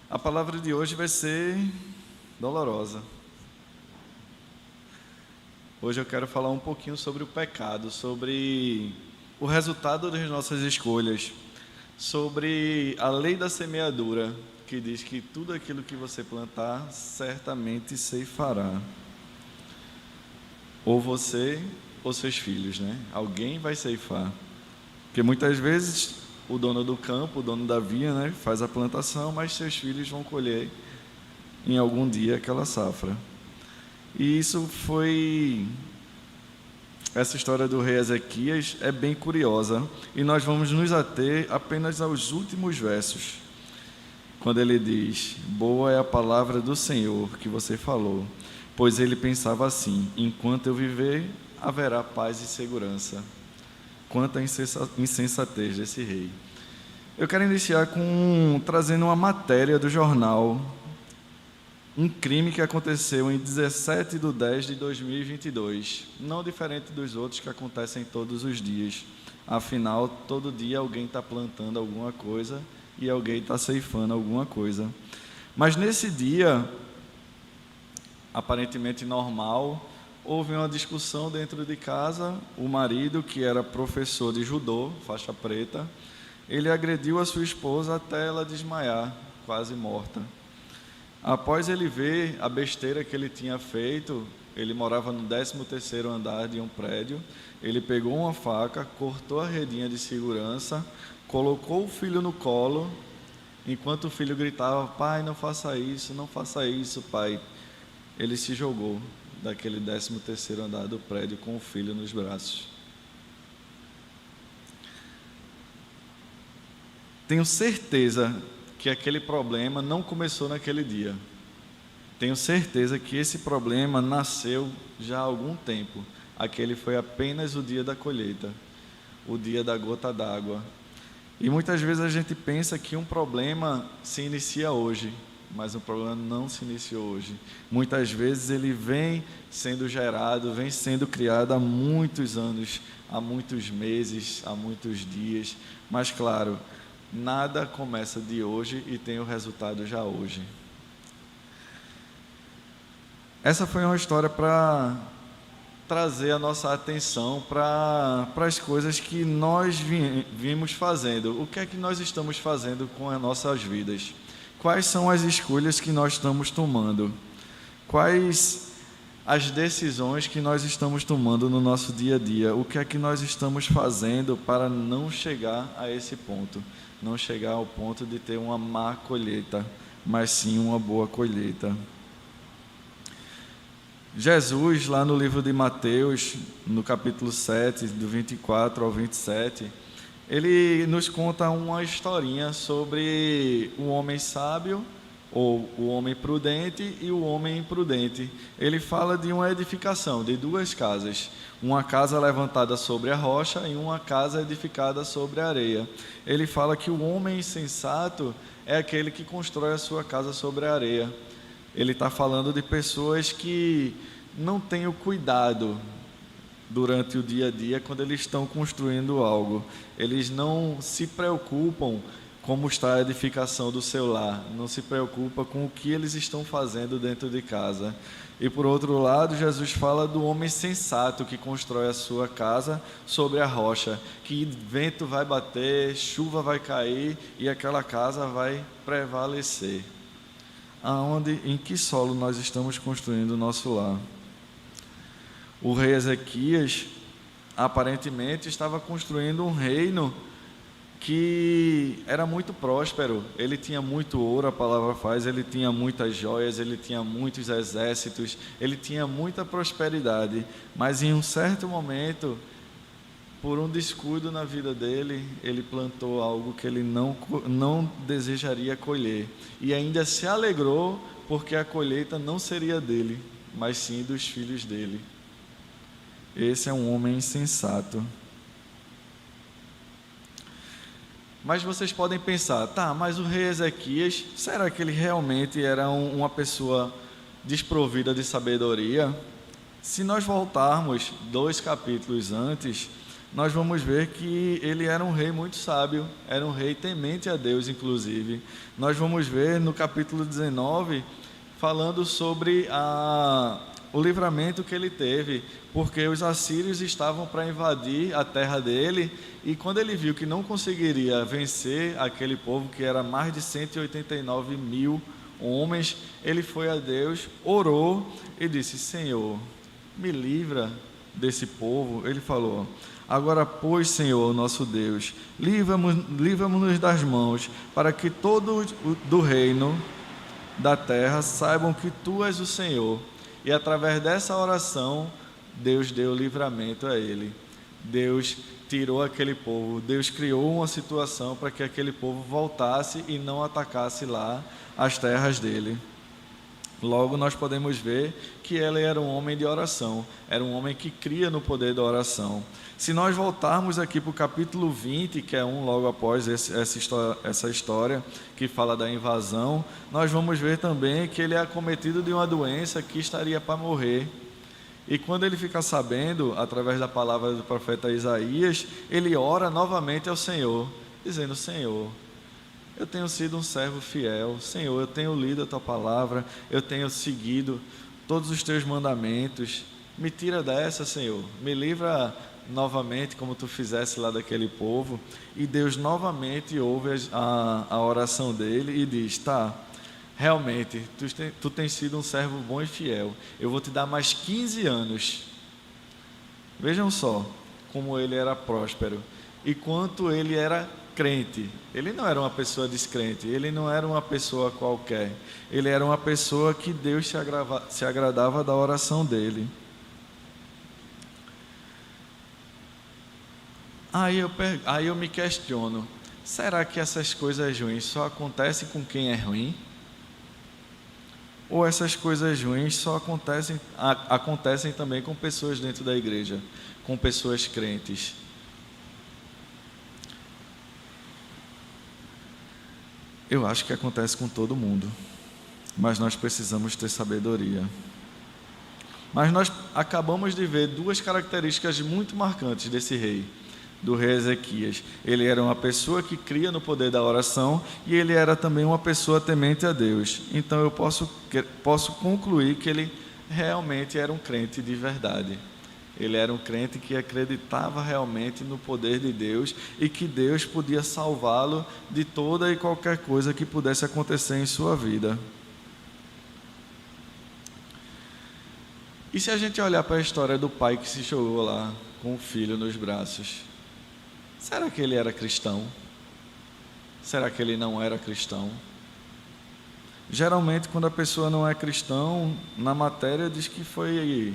A palavra de hoje vai ser dolorosa. Hoje eu quero falar um pouquinho sobre o pecado, sobre o resultado das nossas escolhas, sobre a lei da semeadura, que diz que tudo aquilo que você plantar, certamente ceifará. Ou você ou seus filhos, né? Alguém vai ceifar. Porque muitas vezes o dono do campo, o dono da vinha, né, faz a plantação, mas seus filhos vão colher em algum dia aquela safra. E essa história do rei Ezequias é bem curiosa, e nós vamos nos ater apenas aos últimos versos, quando ele diz: boa é a palavra do Senhor que você falou, pois ele pensava assim: enquanto eu viver, haverá paz e segurança. Quanta insensatez desse rei. Eu quero iniciar trazendo uma matéria do jornal, um crime que aconteceu em 17/10/2022, não diferente dos outros que acontecem todos os dias. Afinal, todo dia alguém está plantando alguma coisa e alguém está ceifando alguma coisa. Mas nesse dia, aparentemente normal, houve uma discussão dentro de casa. O marido, que era professor de judô, faixa preta, ele agrediu a sua esposa até ela desmaiar, quase morta. Após ele ver a besteira que ele tinha feito, ele morava no 13º andar de um prédio, ele pegou uma faca, cortou a redinha de segurança, colocou o filho no colo, enquanto o filho gritava: pai, não faça isso, pai. Ele se jogou daquele 13º andar do prédio com o filho nos braços. Tenho certeza que aquele problema não começou naquele dia. Tenho certeza que esse problema nasceu já há algum tempo. Aquele foi apenas o dia da colheita, o dia da gota d'água. E muitas vezes a gente pensa que um problema se inicia hoje, mas o problema não se iniciou hoje. Muitas vezes ele vem sendo gerado, vem sendo criado há muitos anos, há muitos meses, há muitos dias. Mas claro, nada começa de hoje e tem o resultado já hoje. Essa foi uma história para trazer a nossa atenção para as coisas que nós vimos fazendo. O que é que nós estamos fazendo com as nossas vidas? Quais são as escolhas que nós estamos tomando? Quais as decisões que nós estamos tomando no nosso dia a dia? O que é que nós estamos fazendo para não chegar a esse ponto? Não chegar ao ponto de ter uma má colheita, mas sim uma boa colheita. Jesus, lá no livro de Mateus, no capítulo 7, do 24 ao 27, ele nos conta uma historinha sobre o homem sábio, ou o homem prudente e o homem imprudente. Ele fala de uma edificação, de duas casas. Uma casa levantada sobre a rocha e uma casa edificada sobre a areia. Ele fala que o homem insensato é aquele que constrói a sua casa sobre a areia. Ele está falando de pessoas que não têm o cuidado durante o dia a dia quando eles estão construindo algo. Eles não se preocupam como está a edificação do seu lar, não se preocupa com o que eles estão fazendo dentro de casa. E por outro lado, Jesus fala do homem sensato que constrói a sua casa sobre a rocha, que vento vai bater, chuva vai cair e aquela casa vai prevalecer. Em que solo nós estamos construindo o nosso lar? O rei Ezequias aparentemente estava construindo um reino que era muito próspero. Ele tinha muito ouro, a palavra faz, ele tinha muitas joias, ele tinha muitos exércitos, ele tinha muita prosperidade. Mas em um certo momento, por um descuido na vida dele, ele plantou algo que ele não desejaria colher. E ainda se alegrou porque a colheita não seria dele, mas sim dos filhos dele. Esse é um homem insensato. Mas vocês podem pensar: tá, mas o rei Ezequias, será que ele realmente era uma pessoa desprovida de sabedoria? Se nós voltarmos 2 capítulos antes, nós vamos ver que ele era um rei muito sábio, era um rei temente a Deus, inclusive. Nós vamos ver no capítulo 19, falando sobre o livramento que ele teve, porque os assírios estavam para invadir a terra dele, e quando ele viu que não conseguiria vencer aquele povo, que era mais de 189 mil homens, ele foi a Deus, orou e disse: Senhor, me livra desse povo. Ele falou: agora, pois, Senhor, nosso Deus, livra-nos das mãos, para que todos do reino da terra saibam que Tu és o Senhor. E através dessa oração, Deus deu livramento a ele. Deus tirou aquele povo, Deus criou uma situação para que aquele povo voltasse e não atacasse lá as terras dele. Logo, nós podemos ver que ele era um homem de oração, era um homem que cria no poder da oração. Se nós voltarmos aqui para o capítulo 20, que é logo após essa história, que fala da invasão, nós vamos ver também que ele é acometido de uma doença que estaria para morrer. E quando ele fica sabendo, através da palavra do profeta Isaías, ele ora novamente ao Senhor, dizendo: Senhor, eu tenho sido um servo fiel, Senhor, eu tenho lido a Tua palavra, eu tenho seguido todos os Teus mandamentos, me tira dessa, Senhor, me livra novamente como Tu fizesse lá daquele povo. E Deus novamente ouve a oração dele e diz: tá, realmente, tu tens sido um servo bom e fiel, eu vou te dar mais 15 anos. Vejam só como ele era próspero e quanto ele era crente. Ele não era uma pessoa descrente, ele não era uma pessoa qualquer, ele era uma pessoa que Deus se agradava da oração dele. Aí eu me questiono: será que essas coisas ruins só acontecem com quem é ruim? Ou essas coisas ruins só acontecem também com pessoas dentro da igreja, com pessoas crentes? Eu acho que acontece com todo mundo, mas nós precisamos ter sabedoria. Mas nós acabamos de ver duas características muito marcantes desse rei, do rei Ezequias. Ele era uma pessoa que cria no poder da oração e ele era também uma pessoa temente a Deus. Então eu posso concluir que ele realmente era um crente de verdade. Ele era um crente que acreditava realmente no poder de Deus e que Deus podia salvá-lo de toda e qualquer coisa que pudesse acontecer em sua vida. E se a gente olhar para a história do pai que se jogou lá com o filho nos braços, será que ele era cristão? Será que ele não era cristão? Geralmente, quando a pessoa não é cristão, na matéria diz que foi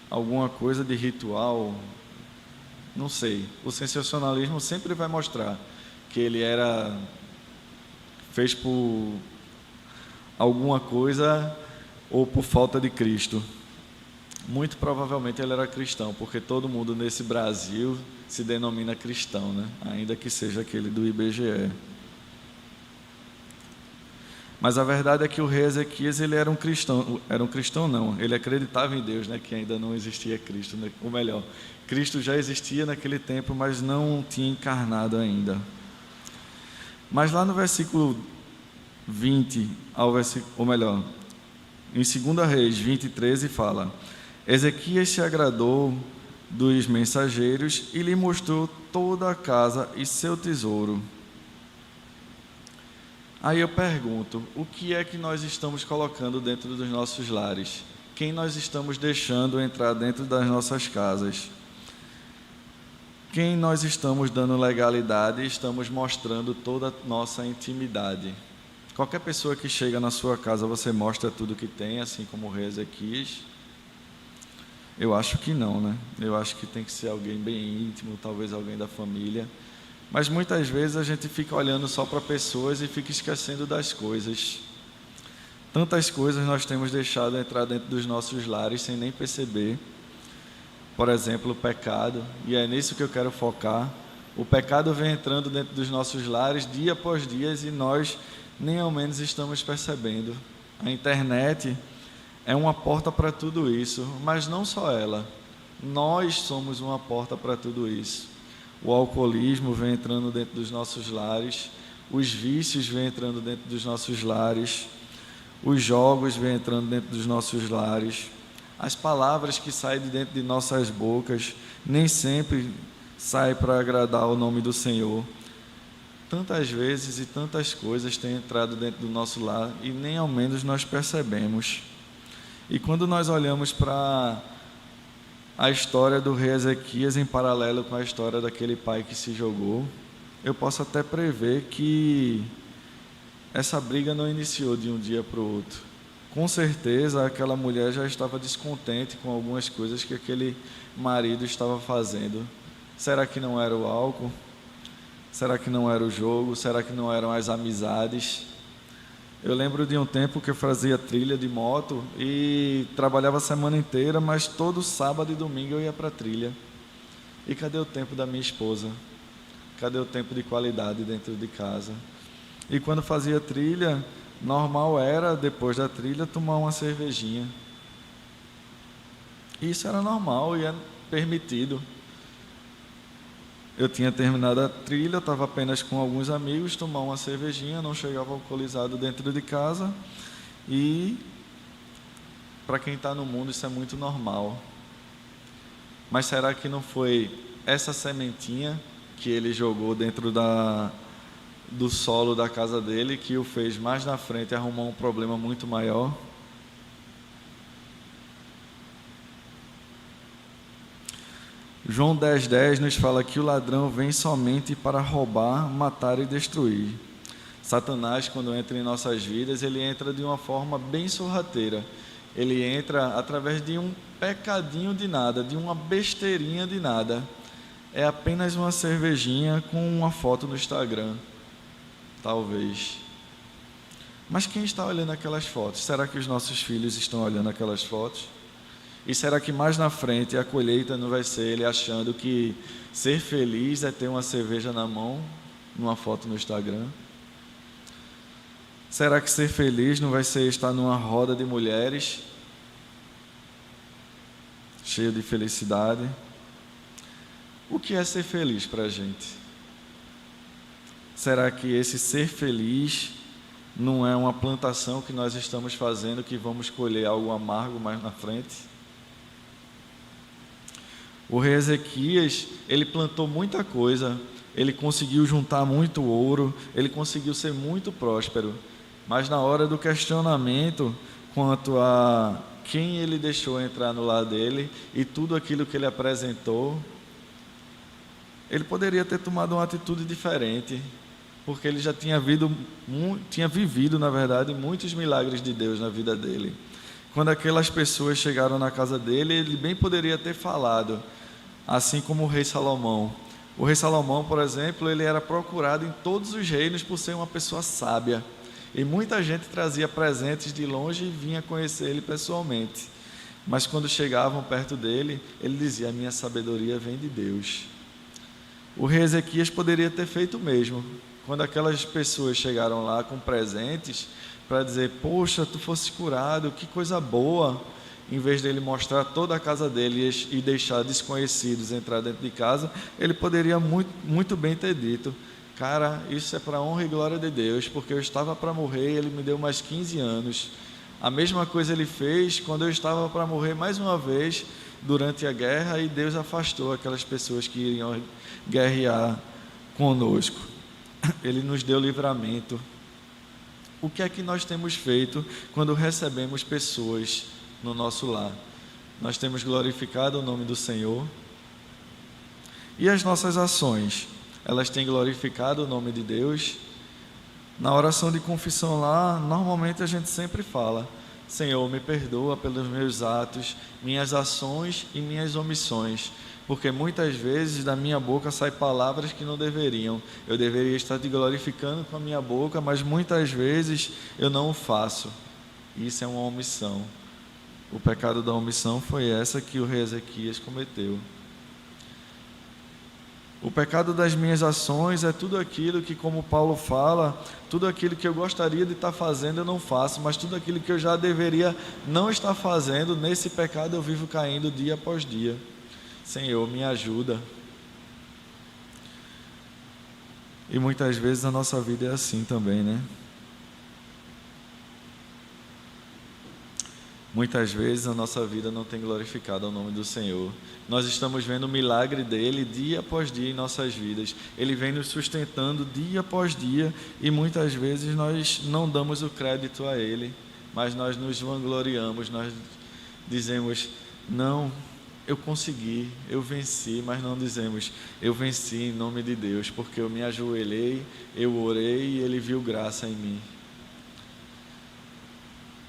alguma coisa de ritual, não sei. O sensacionalismo sempre vai mostrar que ele fez por alguma coisa ou por falta de Cristo. Muito provavelmente ele era cristão, porque todo mundo nesse Brasil se denomina cristão, né? Ainda que seja aquele do IBGE. Mas a verdade é que o rei Ezequias, ele era um cristão não, ele acreditava em Deus, né? Que ainda não existia Cristo, né? Ou melhor, Cristo já existia naquele tempo, mas não tinha encarnado ainda. Mas lá no versículo 20, ou melhor, em 2 Reis 20:13 fala: Ezequias se agradou dos mensageiros e lhe mostrou toda a casa e seu tesouro. Aí eu pergunto: o que é que nós estamos colocando dentro dos nossos lares? Quem nós estamos deixando entrar dentro das nossas casas? Quem nós estamos dando legalidade e estamos mostrando toda a nossa intimidade? Qualquer pessoa que chega na sua casa, você mostra tudo que tem, assim como o rei Ezequias? Eu acho que não, né? Eu acho que tem que ser alguém bem íntimo, talvez alguém da família. Mas muitas vezes a gente fica olhando só para pessoas e fica esquecendo das coisas. Tantas coisas nós temos deixado entrar dentro dos nossos lares sem nem perceber. Por exemplo, o pecado, e é nisso que eu quero focar. O pecado vem entrando dentro dos nossos lares dia após dia e nós nem ao menos estamos percebendo. A internet é uma porta para tudo isso, mas não só ela. Nós somos uma porta para tudo isso. O alcoolismo vem entrando dentro dos nossos lares, os vícios vêm entrando dentro dos nossos lares, os jogos vêm entrando dentro dos nossos lares, as palavras que saem de dentro de nossas bocas nem sempre saem para agradar o nome do Senhor. Tantas vezes e tantas coisas têm entrado dentro do nosso lar e nem ao menos nós percebemos. E quando nós olhamos para a história do rei Ezequias em paralelo com a história daquele pai que se jogou, eu posso até prever que essa briga não iniciou de um dia para o outro. Com certeza aquela mulher já estava descontente com algumas coisas que aquele marido estava fazendo. Será que não era o álcool? Será que não era o jogo? Será que não eram as amizades? Eu lembro de um tempo que eu fazia trilha de moto e trabalhava a semana inteira, mas todo sábado e domingo eu ia para a trilha. E cadê o tempo da minha esposa? Cadê o tempo de qualidade dentro de casa? E quando fazia trilha, normal era, depois da trilha, tomar uma cervejinha. Isso era normal e é permitido. Eu tinha terminado a trilha, estava apenas com alguns amigos, tomar uma cervejinha, não chegava alcoolizado dentro de casa. E para quem está no mundo isso é muito normal. Mas será que não foi essa sementinha que ele jogou dentro do solo da casa dele que o fez mais na frente arrumar um problema muito maior? João 10,10 nos fala que o ladrão vem somente para roubar, matar e destruir. Satanás, quando entra em nossas vidas, ele entra de uma forma bem sorrateira. Ele entra através de um pecadinho de nada, de uma besteirinha de nada. É apenas uma cervejinha com uma foto no Instagram, talvez. Mas quem está olhando aquelas fotos? Será que os nossos filhos estão olhando aquelas fotos? E será que mais na frente a colheita não vai ser ele achando que ser feliz é ter uma cerveja na mão, numa foto no Instagram? Será que ser feliz não vai ser estar numa roda de mulheres, cheia de felicidade? O que é ser feliz para a gente? Será que esse ser feliz não é uma plantação que nós estamos fazendo que vamos colher algo amargo mais na frente? O rei Ezequias, ele plantou muita coisa, ele conseguiu juntar muito ouro, ele conseguiu ser muito próspero, mas na hora do questionamento quanto a quem ele deixou entrar no lar dele e tudo aquilo que ele apresentou, ele poderia ter tomado uma atitude diferente, porque ele já tinha vivido, na verdade, muitos milagres de Deus na vida dele. Quando aquelas pessoas chegaram na casa dele, ele bem poderia ter falado, assim como o rei Salomão. O rei Salomão, por exemplo, ele era procurado em todos os reinos por ser uma pessoa sábia. E muita gente trazia presentes de longe e vinha conhecer ele pessoalmente. Mas quando chegavam perto dele, ele dizia: a minha sabedoria vem de Deus. O rei Ezequias poderia ter feito o mesmo. Quando aquelas pessoas chegaram lá com presentes para dizer: poxa, tu fosse curado, que coisa boa, em vez dele mostrar toda a casa dele e deixar desconhecidos entrar dentro de casa, ele poderia muito bem ter dito: cara, isso é para a honra e glória de Deus, porque eu estava para morrer e ele me deu mais 15 anos. A mesma coisa ele fez quando eu estava para morrer mais uma vez durante a guerra, e Deus afastou aquelas pessoas que iriam guerrear conosco. Ele nos deu livramento. O que é que nós temos feito quando recebemos pessoas no nosso lar? Nós temos glorificado o nome do Senhor? E as nossas ações, elas têm glorificado o nome de Deus? Na oração de confissão lá, normalmente a gente sempre fala: Senhor, me perdoa pelos meus atos, minhas ações e minhas omissões, porque muitas vezes da minha boca saem palavras que não deveriam. Eu deveria estar te glorificando com a minha boca, mas muitas vezes eu não o faço. Isso é uma omissão. O pecado da omissão foi essa que o rei Ezequias cometeu. O pecado das minhas ações é tudo aquilo que, como Paulo fala, tudo aquilo que eu gostaria de estar fazendo eu não faço, mas tudo aquilo que eu já deveria não estar fazendo, nesse pecado eu vivo caindo dia após dia. Senhor, me ajuda. E muitas vezes a nossa vida é assim também, né? Muitas vezes a nossa vida não tem glorificado o nome do Senhor. Nós estamos vendo o milagre dele dia após dia em nossas vidas. Ele vem nos sustentando dia após dia e muitas vezes nós não damos o crédito a ele, mas nós nos vangloriamos, nós dizemos: não, eu consegui, eu venci, mas não dizemos: eu venci em nome de Deus, porque eu me ajoelhei, eu orei e ele viu graça em mim.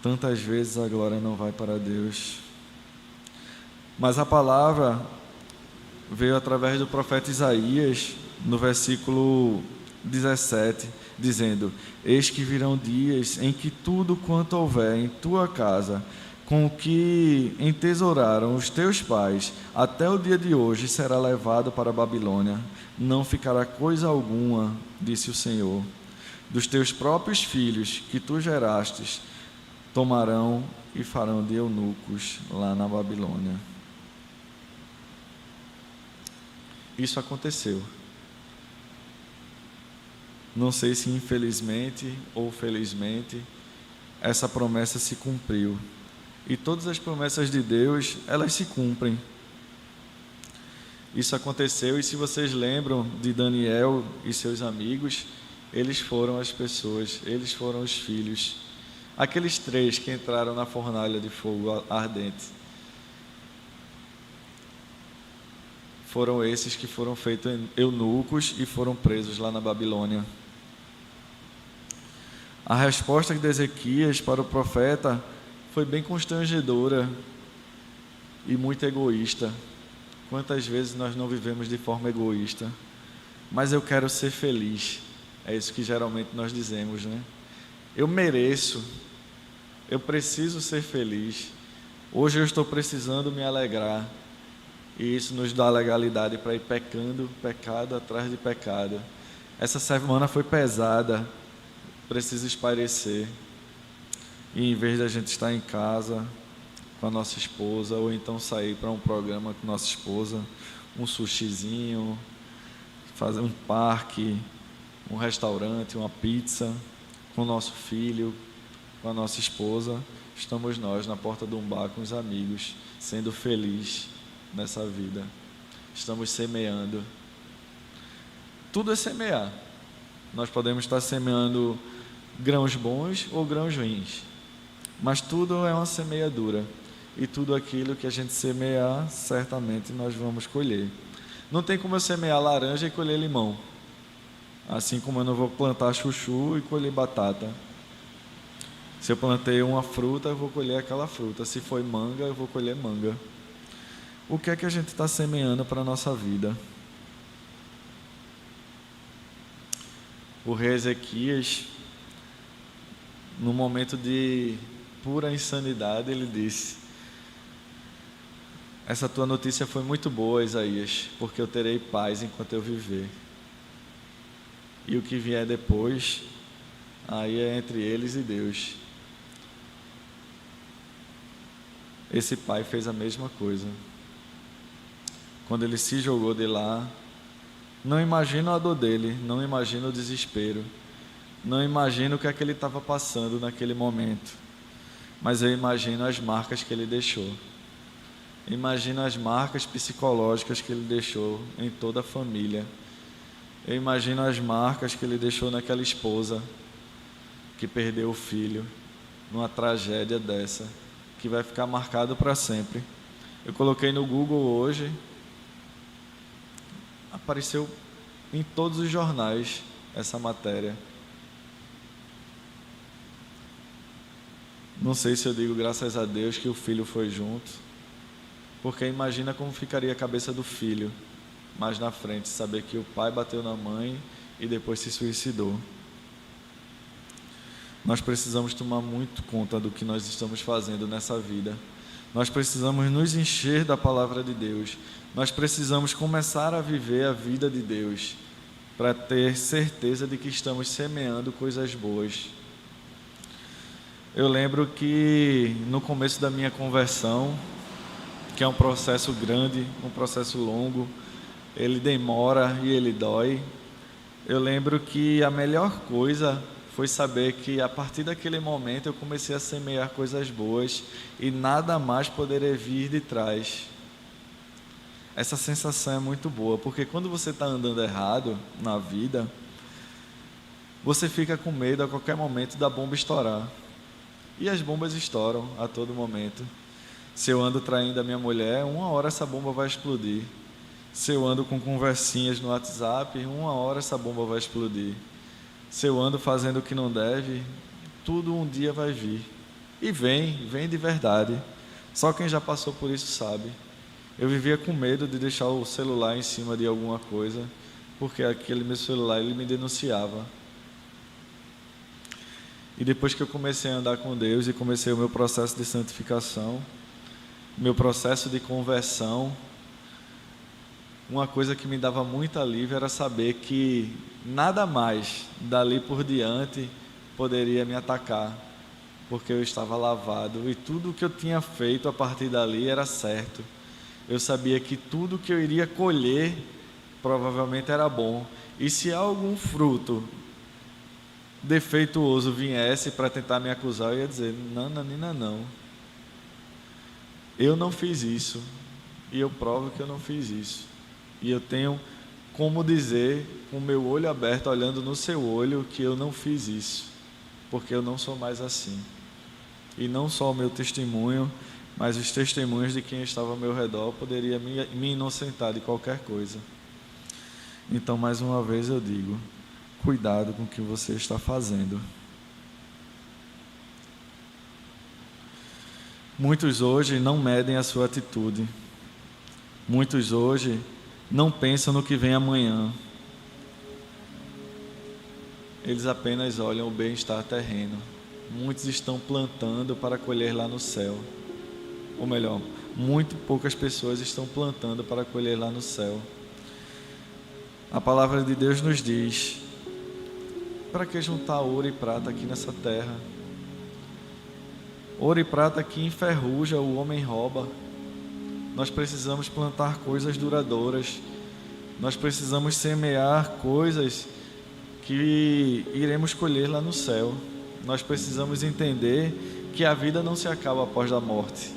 Tantas vezes a glória não vai para Deus. Mas a palavra veio através do profeta Isaías, no versículo 17, dizendo: eis que virão dias em que tudo quanto houver em tua casa, com o que entesouraram os teus pais, até o dia de hoje, será levado para a Babilônia. Não ficará coisa alguma, disse o Senhor. Dos teus próprios filhos que tu gerastes, tomarão e farão de eunucos lá na Babilônia. Isso aconteceu. Não sei se infelizmente ou felizmente essa promessa se cumpriu. E todas as promessas de Deus, elas se cumprem. Isso aconteceu, e se vocês lembram de Daniel e seus amigos, eles foram as pessoas, eles foram os filhos. Aqueles 3 que entraram na fornalha de fogo ardente, foram esses que foram feitos eunucos e foram presos lá na Babilônia. A resposta de Ezequias para o profeta foi bem constrangedora e muito egoísta. Quantas vezes nós não vivemos de forma egoísta? Mas eu quero ser feliz. É isso que geralmente nós dizemos, né? Eu mereço. Eu preciso ser feliz. Hoje eu estou precisando me alegrar. E isso nos dá legalidade para ir pecando, pecado atrás de pecado. Essa semana foi pesada. Preciso espairecer. E em vez de a gente estar em casa com a nossa esposa, ou então sair para um programa com nossa esposa, um sushizinho, fazer um parque, um restaurante, uma pizza, com o nosso filho, com a nossa esposa, estamos nós na porta de um bar com os amigos, sendo felizes nessa vida. Estamos semeando. Tudo é semear. Nós podemos estar semeando grãos bons ou grãos ruins, mas tudo é uma semeadura, e tudo aquilo que a gente semear, certamente nós vamos colher. Não tem como eu semear laranja e colher limão, assim como eu não vou plantar chuchu e colher batata. Se eu plantei uma fruta, eu vou colher aquela fruta. Se foi manga, eu vou colher manga. O que é que a gente está semeando para a nossa vida? O rei Ezequias, no momento de pura insanidade, ele disse: essa tua notícia foi muito boa, Isaías, porque eu terei paz enquanto eu viver. E o que vier depois, aí é entre eles e Deus. Esse pai fez a mesma coisa. Quando ele se jogou de lá, não imagino a dor dele, não imagino o desespero, não imagino o que é que ele estava passando naquele momento, mas eu imagino as marcas que ele deixou. Imagino as marcas psicológicas que ele deixou em toda a família. Eu imagino as marcas que ele deixou naquela esposa que perdeu o filho numa tragédia dessa, que vai ficar marcado para sempre. Eu coloquei no Google hoje, apareceu em todos os jornais essa matéria. Não sei se eu digo graças a Deus que o filho foi junto, porque imagina como ficaria a cabeça do filho mais na frente, saber que o pai bateu na mãe e depois se suicidou. Nós precisamos tomar muito conta do que nós estamos fazendo nessa vida. Nós precisamos nos encher da palavra de Deus. Nós precisamos começar a viver a vida de Deus, para ter certeza de que estamos semeando coisas boas. Eu lembro que no começo da minha conversão, que é um processo grande, um processo longo, ele demora e ele dói. Eu lembro que a melhor coisa foi saber que a partir daquele momento eu comecei a semear coisas boas e nada mais poderia vir de trás. Essa sensação é muito boa, porque quando você está andando errado na vida, você fica com medo a qualquer momento da bomba estourar. E as bombas estouram a todo momento. Se eu ando traindo a minha mulher, uma hora essa bomba vai explodir. Se eu ando com conversinhas no WhatsApp, uma hora essa bomba vai explodir. Se eu ando fazendo o que não deve, tudo um dia vai vir. E vem de verdade. Só quem já passou por isso sabe. Eu vivia com medo de deixar o celular em cima de alguma coisa, porque aquele meu celular ele me denunciava. E depois que eu comecei a andar com Deus e comecei o meu processo de santificação, meu processo de conversão, uma coisa que me dava muito alívio era saber que nada mais dali por diante poderia me atacar, porque eu estava lavado e tudo o que eu tinha feito a partir dali era certo. Eu sabia que tudo que eu iria colher provavelmente era bom, e se algum fruto defeituoso viesse para tentar me acusar, eu ia dizer: não, Nanina, não, eu não fiz isso, e eu provo que eu não fiz isso. E eu tenho como dizer, com o meu olho aberto, olhando no seu olho, que eu não fiz isso, porque eu não sou mais assim. E não só o meu testemunho, mas os testemunhos de quem estava ao meu redor poderia me inocentar de qualquer coisa. Então, mais uma vez eu digo: cuidado com o que você está fazendo. Muitos hoje não medem a sua atitude. Muitos hoje não pensam no que vem amanhã. Eles apenas olham o bem-estar terreno. Muitos estão plantando para colher lá no céu. Ou melhor, muito poucas pessoas estão plantando para colher lá no céu. A palavra de Deus nos diz: para que juntar ouro e prata aqui nessa terra? Ouro e prata que enferruja, o homem rouba. Nós precisamos plantar coisas duradouras. Nós precisamos semear coisas que iremos colher lá no céu. Nós precisamos entender que a vida não se acaba após a morte.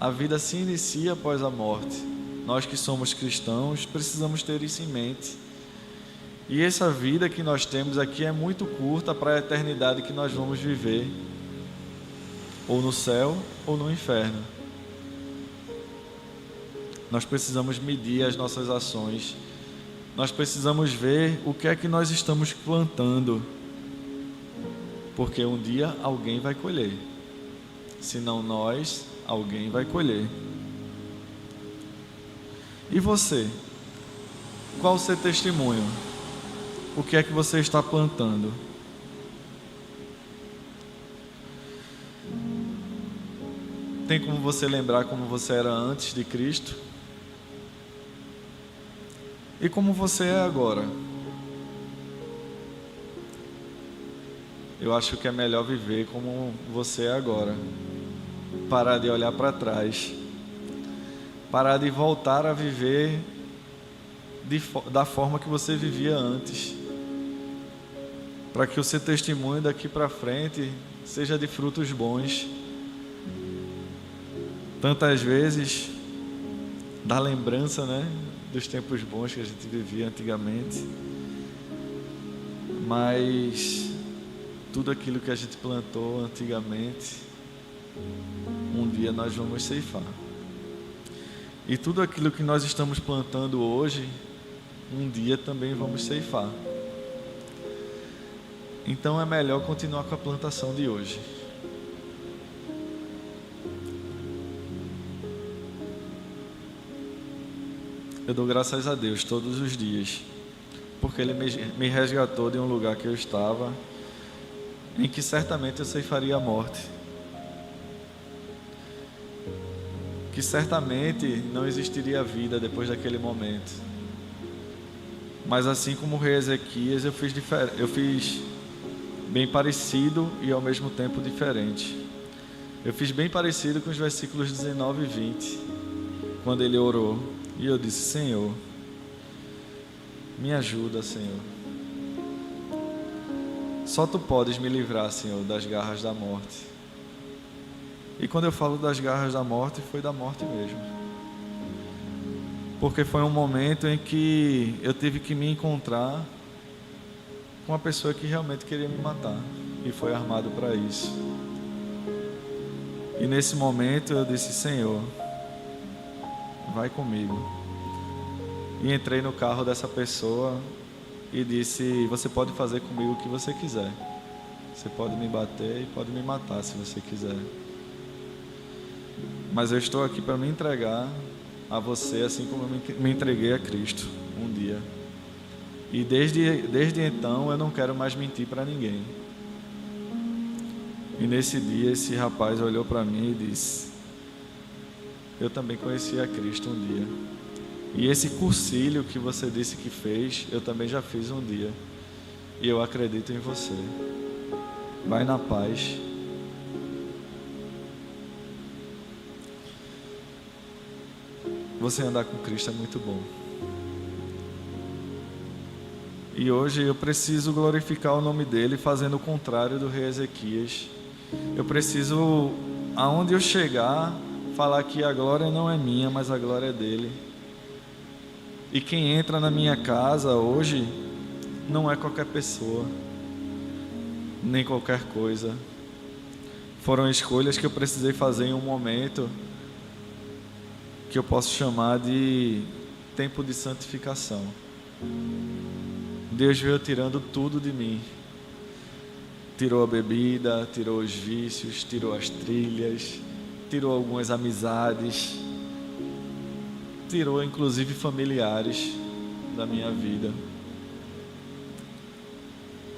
A vida se inicia após a morte. Nós que somos cristãos precisamos ter isso em mente. E essa vida que nós temos aqui é muito curta para a eternidade que nós vamos viver, ou no céu ou no inferno. Nós precisamos medir as nossas ações. Nós precisamos ver o que é que nós estamos plantando, porque um dia alguém vai colher. Se não nós, alguém vai colher. E você? Qual o seu testemunho? O que é que você está plantando? Tem como você lembrar como você era antes de Cristo? E como você é agora? Eu acho que é melhor viver como você é agora. Parar de olhar para trás. Parar de voltar a viver da forma que você vivia antes. Para que o seu testemunho daqui para frente seja de frutos bons. Tantas vezes, da lembrança, né, dos tempos bons que a gente vivia antigamente. Mas tudo aquilo que a gente plantou antigamente, um dia nós vamos ceifar. E tudo aquilo que nós estamos plantando hoje, um dia também vamos ceifar. Então é melhor continuar com a plantação de hoje. Eu dou graças a Deus todos os dias, porque Ele me resgatou de um lugar que eu estava, em que certamente eu ceifaria a morte, que certamente não existiria vida depois daquele momento. Mas assim como o rei Ezequias, eu fiz bem parecido e ao mesmo tempo diferente. Eu fiz bem parecido com os versículos 19 e 20, quando ele orou. E eu disse: Senhor, me ajuda, Senhor. Só Tu podes me livrar, Senhor, das garras da morte. E quando eu falo das garras da morte, foi da morte mesmo. Porque foi um momento em que eu tive que me encontrar com uma pessoa que realmente queria me matar. E foi armado para isso. E nesse momento eu disse: Senhor, vai comigo. E entrei no carro dessa pessoa e disse: você pode fazer comigo o que você quiser. Você pode me bater e pode me matar se você quiser. Mas eu estou aqui para me entregar a você, assim como eu me entreguei a Cristo um dia. E desde então eu não quero mais mentir para ninguém. E nesse dia esse rapaz olhou para mim e disse: eu também conheci a Cristo um dia. E esse cursilho que você disse que fez, eu também já fiz um dia. E eu acredito em você. Vai na paz. Você andar com Cristo é muito bom. E hoje eu preciso glorificar o nome dele fazendo o contrário do rei Ezequias. Eu preciso, aonde eu chegar, falar que a glória não é minha, mas a glória é dele. E quem entra na minha casa hoje não é qualquer pessoa, nem qualquer coisa. Foram escolhas que eu precisei fazer em um momento que eu posso chamar de tempo de santificação. Deus veio tirando tudo de mim. Tirou a bebida, tirou os vícios, tirou as trilhas, tirou algumas amizades, tirou inclusive familiares da minha vida.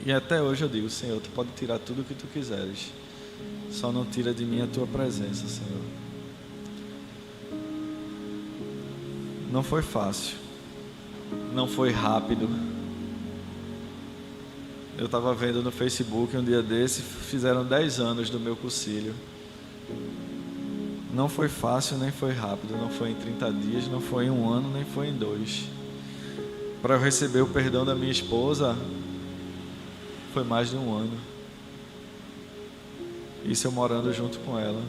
E até hoje eu digo: Senhor, Tu pode tirar tudo o que Tu quiseres, só não tira de mim a Tua presença, Senhor. Não foi fácil, não foi rápido. Eu estava vendo no Facebook um dia desse, fizeram 10 anos do meu cursilho. Não foi fácil, nem foi rápido, não foi em 30 dias, não foi em 1 ano, nem foi em 2. Para eu receber o perdão da minha esposa, foi mais de 1 ano. Isso eu morando junto com ela.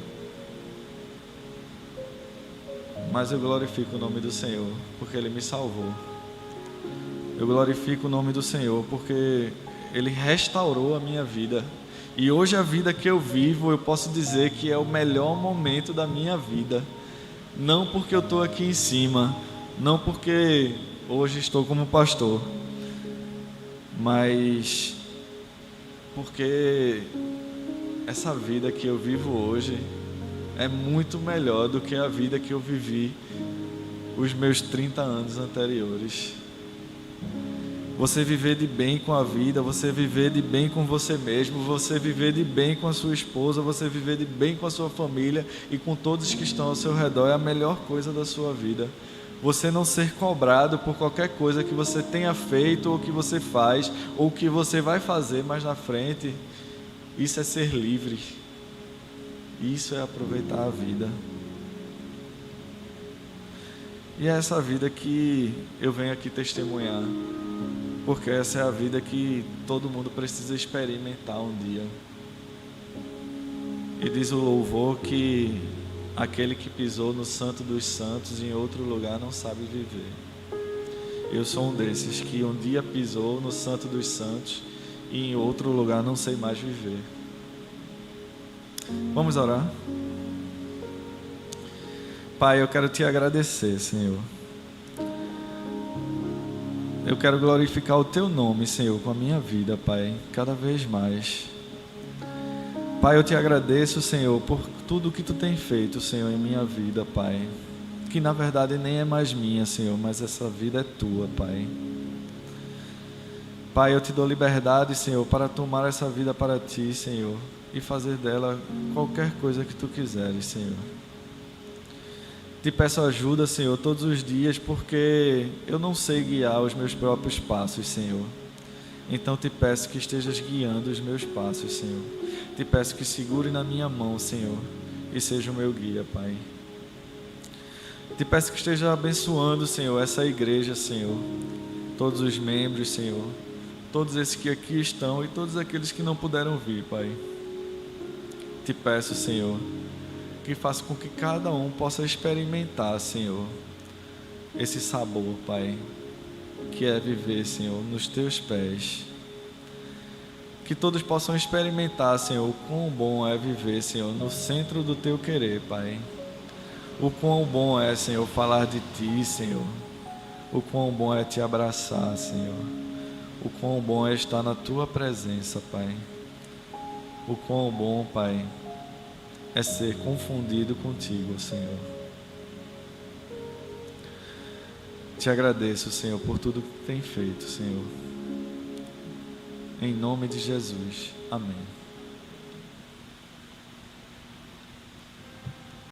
Mas eu glorifico o nome do Senhor, porque Ele me salvou. Eu glorifico o nome do Senhor, porque Ele restaurou a minha vida. E hoje a vida que eu vivo, eu posso dizer que é o melhor momento da minha vida. Não porque eu estou aqui em cima, não porque hoje estou como pastor, mas porque essa vida que eu vivo hoje é muito melhor do que a vida que eu vivi os meus 30 anos anteriores. Você viver de bem com a vida, você viver de bem com você mesmo, você viver de bem com a sua esposa, você viver de bem com a sua família e com todos que estão ao seu redor é a melhor coisa da sua vida. Você não ser cobrado por qualquer coisa que você tenha feito ou que você faz ou que você vai fazer mais na frente, isso é ser livre. Isso é aproveitar a vida. E é essa vida que eu venho aqui testemunhar, porque essa é a vida que todo mundo precisa experimentar um dia. E diz o louvor que aquele que pisou no Santo dos Santos em outro lugar não sabe viver. Eu sou um desses que um dia pisou no Santo dos Santos e em outro lugar não sei mais viver. Vamos orar? Pai, eu quero Te agradecer, Senhor. Eu quero glorificar o Teu nome, Senhor, com a minha vida, Pai, cada vez mais. Pai, eu Te agradeço, Senhor, por tudo que Tu tem feito, Senhor, em minha vida, Pai. Que na verdade nem é mais minha, Senhor, mas essa vida é Tua, Pai. Pai, eu Te dou liberdade, Senhor, para tomar essa vida para Ti, Senhor, e fazer dela qualquer coisa que Tu quiseres, Senhor. Te peço ajuda, Senhor, todos os dias, porque eu não sei guiar os meus próprios passos, Senhor. Então Te peço que estejas guiando os meus passos, Senhor. Te peço que segure na minha mão, Senhor, e seja o meu guia, Pai. Te peço que esteja abençoando, Senhor, essa igreja, Senhor, todos os membros, Senhor, todos esses que aqui estão e todos aqueles que não puderam vir, Pai. Te peço, Senhor, que faça com que cada um possa experimentar, Senhor, esse sabor, Pai, que é viver, Senhor, nos Teus pés. Que todos possam experimentar, Senhor, o quão bom é viver, Senhor, no centro do Teu querer, Pai. O quão bom é, Senhor, falar de Ti, Senhor. O quão bom é Te abraçar, Senhor. O quão bom é estar na Tua presença, Pai. O quão bom, Pai, é ser confundido contigo, Senhor. Te agradeço, Senhor, por tudo que tem feito, Senhor. Em nome de Jesus. Amém.